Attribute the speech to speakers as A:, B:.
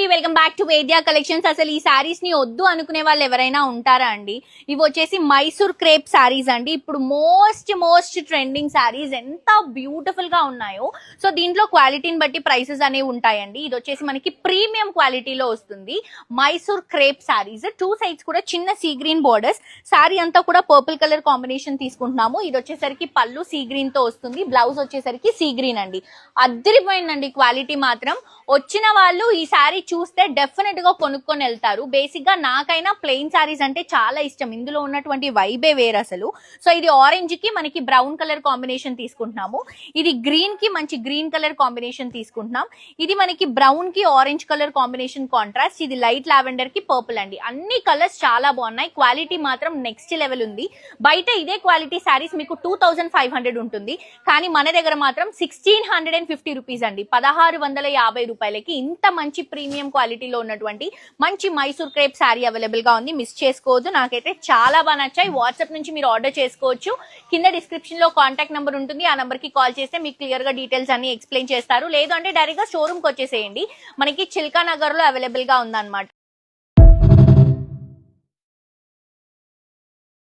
A: అండి, welcome back to వేద్యా collections. అసలు ఈ సారీస్ ని వద్దు అనుకునే వాళ్ళు ఎవరైనా ఉంటారా అండి? ఇవి వచ్చేసి మైసూర్ క్రేప్ సారీస్ అండి. ఇప్పుడు మోస్ట్ ట్రెండింగ్ సారీస్ ఎంత బ్యూటిఫుల్ గా ఉన్నాయో. సో దీంట్లో క్వాలిటీని బట్టి ప్రైసెస్ అనేవి ఉంటాయండి. ఇది వచ్చేసి మనకి ప్రీమియం క్వాలిటీలో వస్తుంది. Mysore crepe saris, two sides కూడా చిన్న సీ గ్రీన్ బోర్డర్స్. సారీ అంతా కూడా పర్పుల్ కలర్ కాంబినేషన్ తీసుకుంటున్నాము. ఇది వచ్చేసరికి పళ్ళు సీ గ్రీన్ తో వస్తుంది. బ్లౌజ్ వచ్చేసరికి సీ గ్రీన్ అండి. అద్దరిపోయిందండి క్వాలిటీ మాత్రం. వచ్చిన వాళ్ళు ఈ సారీ చూస్తే డెఫినెట్ గా కొనుక్కొని వెళ్తారు. బేసిక్ గా నాకైనా ప్లెయిన్ సారీస్ అంటే చాలా ఇష్టం. ఇందులో ఉన్నటువంటి వైబే వేర్ అసలు. సో ఇది ఆరెంజ్ కి మనకి బ్రౌన్ కలర్ కాంబినేషన్ తీసుకుంటున్నాము. ఇది గ్రీన్ కి మంచి గ్రీన్ కలర్ కాంబినేషన్ తీసుకుంటున్నాం. ఇది మనకి బ్రౌన్ కి ఆరెంజ్ కలర్ కాంబినేషన్ కాంట్రాస్ట్. ఇది లైట్ లావెండర్ కి పర్పుల్ అండి. అన్ని కలర్స్ చాలా బాగున్నాయి. క్వాలిటీ మాత్రం నెక్స్ట్ లెవెల్ ఉంది. బయట ఇదే క్వాలిటీ సారీస్ మీకు 2500 ఉంటుంది. కానీ మన దగ్గర మాత్రం 1650 రూపీస్ అండి. 1650 రూపాయలకి ఇంత మంచి ప్రీమియం క్వాలిటీలో ఉన్నటువంటి మంచి మైసూర్ క్రేప్ సారీ అవైలబుల్ గా ఉంది. మిస్ చేసుకోవద్దు. నాకైతే చాలా బాగా నచ్చాయి. వాట్సాప్ నుంచి మీరు ఆర్డర్ చేసుకోవచ్చు. కింద డిస్క్రిప్షన్ లో కాంటాక్ట్ నెంబర్ ఉంటుంది. ఆ నెంబర్ కి కాల్ చేస్తే మీకు క్లియర్ గా డీటెయిల్స్ అన్ని ఎక్స్ప్లెయిన్ చేస్తారు. లేదు అంటే డైరెక్ట్ గా షోరూమ్ కి వచ్చేసేయండి. మనకి చిల్కా నగర్ లో అవైలబుల్ గా ఉందన్నమాట.